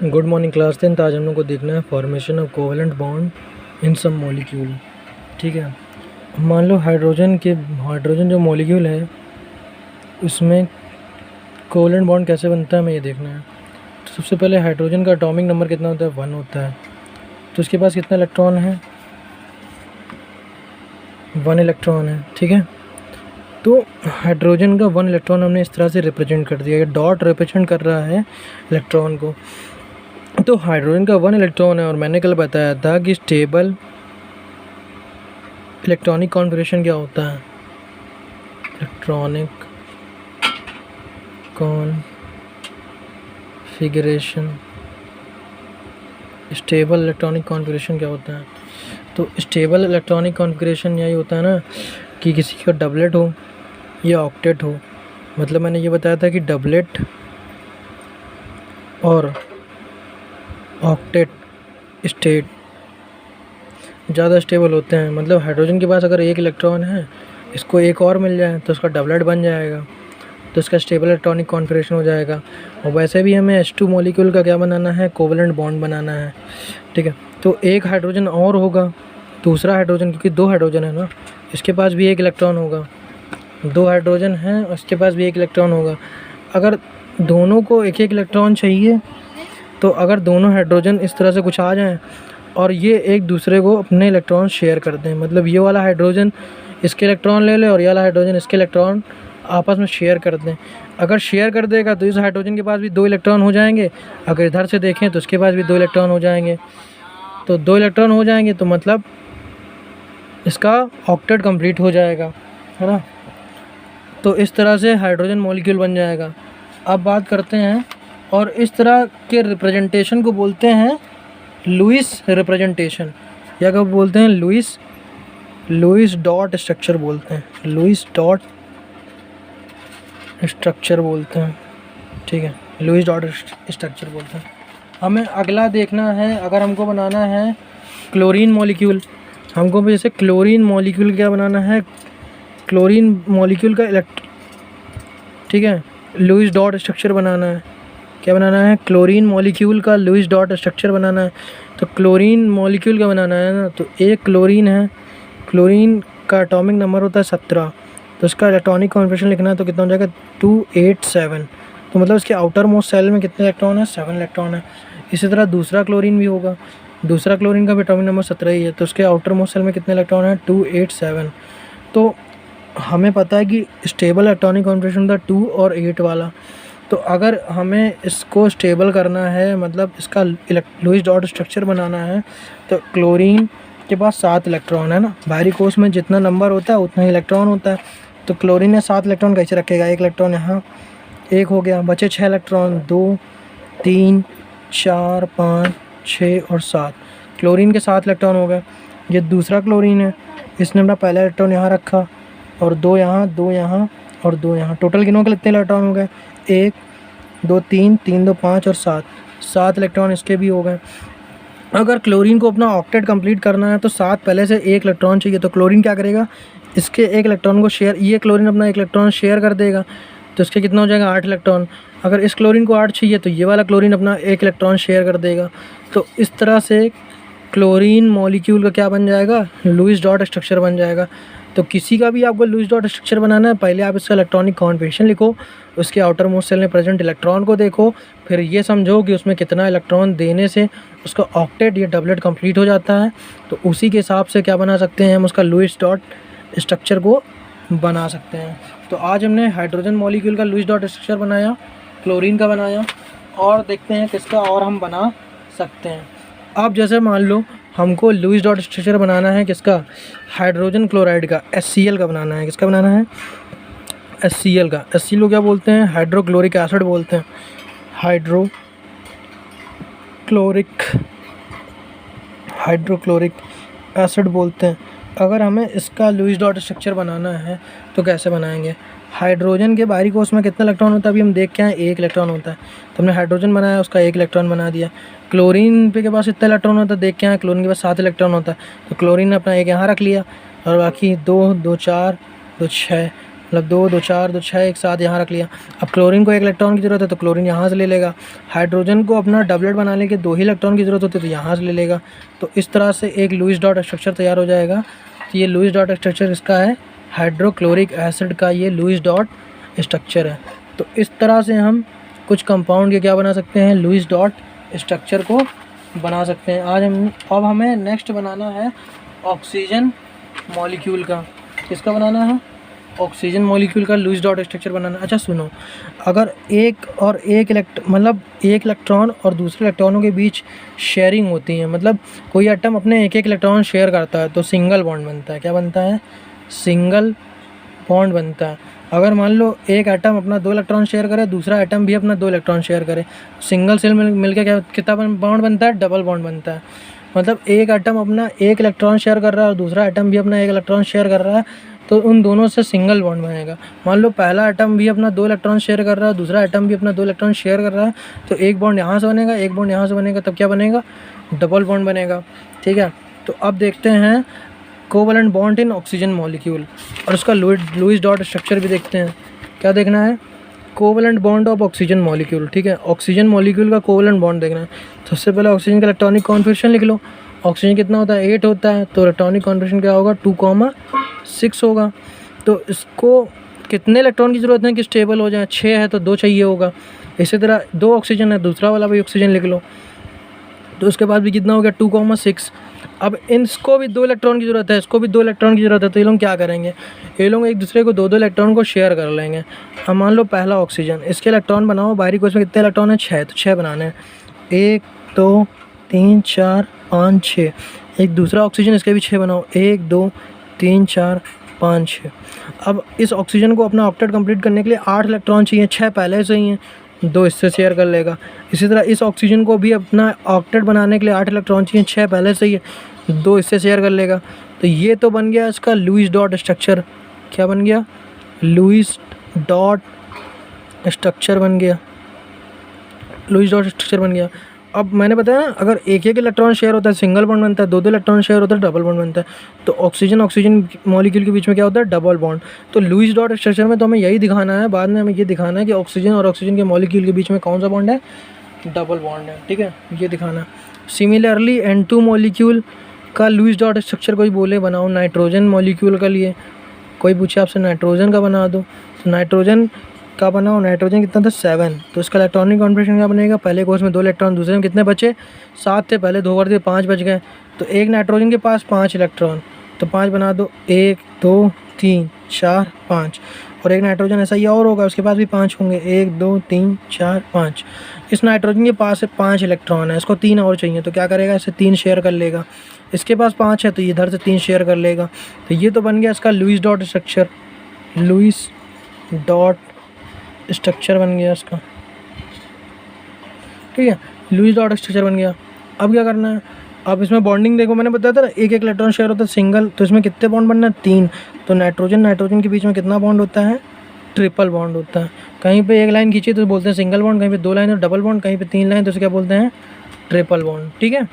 Good morning class 10। आज हम लोग को देखना है formation of covalent bond in some molecule. ठीक है, मान लो हाइड्रोजन जो मॉलिक्यूल है उसमें कोवेलेंट बॉन्ड कैसे बनता है हमें ये देखना है। तो सबसे पहले हाइड्रोजन का एटॉमिक नंबर कितना होता है, 1 होता है। तो उसके पास कितना इलेक्ट्रॉन है, 1 इलेक्ट्रॉन है। ठीक है, तो हाइड्रोजन का 1 इलेक्ट्रॉन हमने इस तरह से रिप्रेजेंट कर दिया। ये डॉट रिप्रेजेंट कर रहा है इलेक्ट्रॉन को। तो हाइड्रोजन का 1 इलेक्ट्रॉन है और मैंने कल बताया था कि स्टेबल इलेक्ट्रॉनिक कॉन्फ़िगरेशन क्या होता है। Electronic configuration, stable electronic configuration क्या होता है। तो स्टेबल इलेक्ट्रॉनिक कॉन्फ़िगरेशन यही होता है ना कि किसी का डबलेट हो या ऑक्टेट हो। मतलब मैंने ये बताया था कि डबलेट और ऑक्टेट स्टेट ज़्यादा स्टेबल होते हैं। मतलब हाइड्रोजन के पास अगर 1 इलेक्ट्रॉन है, इसको एक और मिल जाए तो उसका डबलेट बन जाएगा, तो इसका स्टेबल इलेक्ट्रॉनिक कॉन्फ़िगरेशन हो जाएगा। और वैसे भी हमें H2 मॉलिक्यूल का क्या बनाना है, कोवेलेंट बॉन्ड बनाना है। ठीक है, तो एक हाइड्रोजन और होगा, दूसरा हाइड्रोजन, क्योंकि 2 हाइड्रोजन है ना, इसके पास भी 1 इलेक्ट्रॉन होगा। 2 हाइड्रोजन हैं, उसके पास भी 1 इलेक्ट्रॉन होगा। अगर दोनों को 1-1 इलेक्ट्रॉन चाहिए, तो अगर दोनों हाइड्रोजन इस तरह से कुछ आ जाएं और ये एक दूसरे को अपने इलेक्ट्रॉन शेयर कर दें, मतलब ये वाला हाइड्रोजन इसके इलेक्ट्रॉन ले ले और ये वाला हाइड्रोजन इसके इलेक्ट्रॉन आपस में शेयर कर दें। अगर शेयर कर देगा तो इस हाइड्रोजन के पास भी 2 इलेक्ट्रॉन हो जाएंगे। अगर इधर से देखें तो उसके पास भी 2 इलेक्ट्रॉन हो जाएंगे। तो 2 इलेक्ट्रॉन हो जाएंगे तो मतलब इसका ऑक्टेट कंप्लीट हो जाएगा, है ना। तो इस तरह से हाइड्रोजन मॉलिक्यूल बन जाएगा। अब बात करते हैं, और इस तरह के रिप्रेजेंटेशन को बोलते हैं लुईस रिप्रेजेंटेशन, या कब बोलते हैं लुईस डॉट स्ट्रक्चर बोलते हैं। लुईस डॉट स्ट्रक्चर बोलते हैं। ठीक है, लुईस डॉट स्ट्रक्चर बोलते हैं। हमें अगला देखना है, अगर हमको बनाना है क्लोरीन मॉलिक्यूल, हमको भी जैसे क्लोरीन मॉलिक्यूल क्या बनाना है, क्लोरीन मॉलिक्यूल का ठीक है, लुईस डॉट स्ट्रक्चर बनाना है। क्या बनाना है, क्लोरीन मॉलिक्यूल का लुईस डॉट स्ट्रक्चर बनाना है। तो क्लोरीन मॉलिक्यूल का बनाना है ना, तो एक क्लोरीन है, क्लोरीन का एटॉमिक नंबर होता है 17। तो इसका इलेक्ट्रॉनिक कॉन्फ़िगरेशन लिखना है तो कितना हो जाएगा, 287। तो मतलब इसके आउटर मोस्ट सेल में कितने इलेक्ट्रॉन है, 7 इलेक्ट्रॉन है। इसी तरह दूसरा क्लोरीन भी होगा, दूसरा क्लोरीन का भी एटॉमिक नंबर 17 ही है, तो उसके आउटर मोस्ट सेल में कितने इलेक्ट्रॉन है, 287। तो हमें पता है कि स्टेबल इलेक्ट्रॉनिक कॉन्फ़िगरेशन था 2 और 8 वाला। तो अगर हमें इसको स्टेबल करना है, मतलब इसका लुईस डॉट स्ट्रक्चर बनाना है, तो क्लोरीन के पास 7 इलेक्ट्रॉन है ना। बाहरी कोश में जितना नंबर होता है उतना ही इलेक्ट्रॉन होता है। तो क्लोरीन ने 7 इलेक्ट्रॉन कैसे रखेगा, 1 इलेक्ट्रॉन यहाँ, 1 हो गया, बचे 6 इलेक्ट्रॉन, 2 3 4 5 6 और 7। क्लोरीन के 7 इलेक्ट्रॉन हो गए। ये दूसरा क्लोरीन है, इसने अपना पहला इलेक्ट्रॉन यहाँ रखा और 2 यहाँ, 2 यहाँ और 2 यहाँ। टोटल कितने इलेक्ट्रॉन हो गए, 1 2 3 3 2 5 और 7 इलेक्ट्रॉन इसके भी हो गए। अगर क्लोरीन को अपना ऑक्टेट कंप्लीट करना है तो 7 पहले से 1 इलेक्ट्रॉन चाहिए। तो क्लोरीन क्या करेगा, इसके 1 इलेक्ट्रॉन को शेयर, ये क्लोरीन अपना 1 इलेक्ट्रॉन शेयर कर देगा, तो इसके कितना हो जाएगा, 8 इलेक्ट्रॉन। अगर इस क्लोरीन को 8 चाहिए तो ये वाला क्लोरीन अपना 1 इलेक्ट्रॉन शेयर कर देगा। तो इस तरह से क्लोरीन मॉलिक्यूल का क्या बन जाएगा, लुईस डॉट स्ट्रक्चर बन जाएगा। तो किसी का भी आपको लुईस डॉट स्ट्रक्चर बनाना है, पहले आप इसका इलेक्ट्रॉनिक कॉन्फ़िगरेशन लिखो, उसके आउटर मोस्ट सेल में प्रेजेंट इलेक्ट्रॉन को देखो, फिर ये समझो कि उसमें कितना इलेक्ट्रॉन देने से उसका ऑक्टेट या डबलेट कंप्लीट हो जाता है। तो उसी के हिसाब से क्या बना सकते हैं, हम उसका लुईस डॉट स्ट्रक्चर को बना सकते हैं। तो आज हमने हाइड्रोजन मॉलिक्यूल का लुईस डॉट स्ट्रक्चर बनाया, क्लोरीन का बनाया, और देखते हैं किसका और हम बना सकते हैं। अब जैसे मान लो हमको लुईस डॉट स्ट्रक्चर बनाना है किसका, हाइड्रोजन क्लोराइड का, HCl का बनाना है। किसका बनाना है, HCl का। HCl को क्या बोलते हैं, हाइड्रोक्लोरिक एसिड बोलते हैं, हाइड्रोक्लोरिक एसिड बोलते हैं। अगर हमें इसका लुईस डॉट स्ट्रक्चर बनाना है तो कैसे बनाएंगे, हाइड्रोजन के बाहरी कोश में कितना इलेक्ट्रॉन होता है, अभी हम देख के आए 1 इलेक्ट्रॉन होता है। तो हमने हाइड्रोजन बनाया, उसका 1 इलेक्ट्रॉन बना दिया। क्लोरीन पे के पास इतना इलेक्ट्रॉन होता है, देख के आए क्लोरीन के पास 7 इलेक्ट्रॉन होता है। तो क्लोरीन ने अपना 1 यहाँ रख लिया और बाकी 2 2 4 2 6 मतलब 2 2 4 2 6 एक साथ यहाँ रख लिया। अब क्लोरीन को 1 इलेक्ट्रॉन की ज़रूरत है तो क्लोरीन यहाँ से ले लेगा। हाइड्रोजन को अपना डबलेट बनाने के 2 ही इलेक्ट्रॉन की ज़रूरत होती है तो यहाँ से ले लेगा। तो इस तरह से एक लुईस डॉट स्ट्रक्चर तैयार हो जाएगा। तो ये लुईस डॉट स्ट्रक्चर इसका है, हाइड्रोक्लोरिक एसिड का ये लुईस डॉट स्ट्रक्चर है। तो इस तरह से हम कुछ कंपाउंड के क्या बना सकते हैं, लुईस डॉट स्ट्रक्चर को बना सकते हैं। अब हमें नेक्स्ट बनाना है ऑक्सीजन मॉलिक्यूल का। किसका बनाना है, ऑक्सीजन मॉलिक्यूल का लुईस डॉट स्ट्रक्चर बनाना। अच्छा सुनो, अगर एक इलेक्ट्रॉन और दूसरे इलेक्ट्रॉनों के बीच शेयरिंग होती है, मतलब कोई एटम अपने एक इलेक्ट्रॉन शेयर करता है तो सिंगल बॉन्ड बनता है। क्या बनता है, सिंगल बॉन्ड बनता है। अगर मान लो एक एटम अपना 2 इलेक्ट्रॉन शेयर करे, दूसरा एटम भी अपना 2 इलेक्ट्रॉन शेयर करे, सिंगल सेल मिलकर क्या कितना बॉन्ड बनता है, डबल बॉन्ड बनता है। मतलब एक एटम अपना 1 इलेक्ट्रॉन शेयर कर रहा है और दूसरा एटम भी अपना 1 इलेक्ट्रॉन शेयर कर रहा है तो उन दोनों से सिंगल बॉन्ड बनेगा। मान लो पहला एटम भी अपना 2 इलेक्ट्रॉन शेयर कर रहा है, दूसरा एटम भी अपना 2 इलेक्ट्रॉन शेयर कर रहा है, तो एक बॉन्ड यहाँ से बनेगा, एक बॉन्ड यहाँ से बनेगा, तब क्या बनेगा, डबल बॉन्ड बनेगा। ठीक है, तो अब देखते हैं covalent bond in oxygen molecule और उसका लुईस डॉट स्ट्रक्चर भी देखते हैं। क्या देखना है, covalent bond of oxygen molecule. ठीक है, ऑक्सीजन मॉलिक्यूल का कोवलेंट बॉन्ड देखना है। सबसे पहले ऑक्सीजन का इलेक्ट्रॉनिक कॉन्फिगरेशन लिख लो। ऑक्सीजन कितना होता है, 8 होता है, तो इलेक्ट्रॉनिक कॉन्फिगरेशन क्या होगा, 2,6 होगा। तो इसको कितने इलेक्ट्रॉन की ज़रूरत है कि स्टेबल हो जाए, 6 है तो 2 चाहिए होगा। इसी तरह 2 ऑक्सीजन है, दूसरा वाला भी ऑक्सीजन लिख लो, तो उसके बाद भी कितना हो गया, 2,6। अब इसको भी 2 इलेक्ट्रॉन की ज़रूरत है, इसको भी 2 इलेक्ट्रॉन की ज़रूरत है, तो ये लोग क्या करेंगे, ये लोग एक दूसरे को 2 इलेक्ट्रॉन को शेयर कर लेंगे। अब मान लो पहला ऑक्सीजन, इसके इलेक्ट्रॉन बनाओ, बाहरी कोश में कितने इलेक्ट्रॉन है, 6, तो 6 बनाने हैं, 1 2 3 4 5 6। एक दूसरा ऑक्सीजन, इसके भी 6 बनाओ, 1 2 3 4 5 6। अब इस ऑक्सीजन को अपना ऑक्टेट कंप्लीट करने के लिए 8 इलेक्ट्रॉन चाहिए, 6 पहले से ही हैं, 2 इससे शेयर कर लेगा। इसी तरह इस ऑक्सीजन को भी अपना ऑक्टेट बनाने के लिए 8 इलेक्ट्रॉन चाहिए, 6 पहले से ही है, 2 इससे शेयर कर लेगा। तो ये तो बन गया इसका लुईस डॉट स्ट्रक्चर। क्या बन गया, लुईस डॉट स्ट्रक्चर बन गया, लुईस डॉट स्ट्रक्चर बन गया। अब मैंने बताया ना, अगर एक इलेक्ट्रॉन शेयर होता है सिंगल बॉन्ड बनता है, 2 इलेक्ट्रॉन शेयर होता है डबल बॉन्ड बनता है। तो ऑक्सीजन मॉलिक्यूल के बीच में क्या होता है, डबल बॉन्ड। तो लुईस डॉट स्ट्रक्चर में तो हमें यही दिखाना है, बाद में हमें ये दिखाना है कि ऑक्सीजन और ऑक्सीजन के मॉलिक्यूल के बीच में कौन सा बॉन्ड है, डबल बॉन्ड है। ठीक है, ये दिखाना है। सिमिलरली N2 मॉलिक्यूल का लुईस डॉट स्ट्रक्चर कोई बोले बनाओ, नाइट्रोजन मॉलिक्यूल का लिए कोई पूछे आपसे नाइट्रोजन का बना दो, तो नाइट्रोजन का बनाओ। नाइट्रोजन कितना था, 7, तो इसका इलेक्ट्रॉनिक कॉन्फिगरेशन क्या बनेगा, पहले कोर्स में 2 इलेक्ट्रॉन, दूसरे में कितने बचे, 7 थे, पहले 2 कर दिए, 5 बच गए। तो एक नाइट्रोजन के पास 5 इलेक्ट्रॉन, तो 5 बना दो, 1 2 3 4 5। और एक नाइट्रोजन ऐसा ही और होगा, उसके पास भी 5 होंगे, 1 2 3 4 5। इस नाइट्रोजन के पास 5 इलेक्ट्रॉन है, इसको 3 और चाहिए, तो क्या करेगा, इसे 3 शेयर कर लेगा। इसके पास 5 है तो इधर से 3 शेयर कर लेगा। तो ये तो बन गया इसका Lewis dot structure, Lewis dot structure बन गया इसका। ठीक है, लुईस डॉट स्ट्रक्चर बन गया। अब क्या करना है, अब इसमें बॉन्डिंग देखो, मैंने बताया था ना, एक इलेक्ट्रॉन शेयर होता है सिंगल, तो इसमें कितने बॉन्ड बनना है, 3। तो नाइट्रोजन के बीच में कितना बॉन्ड होता है, ट्रिपल बॉन्ड होता है। कहीं पे एक लाइन खींची तो बोलते हैं सिंगल बॉन्ड, कहीं पे 2 लाइन और डबल बॉन्ड, कहीं पे 3 लाइन तो उसे क्या बोलते हैं, ट्रिपल बॉन्ड। ठीक है।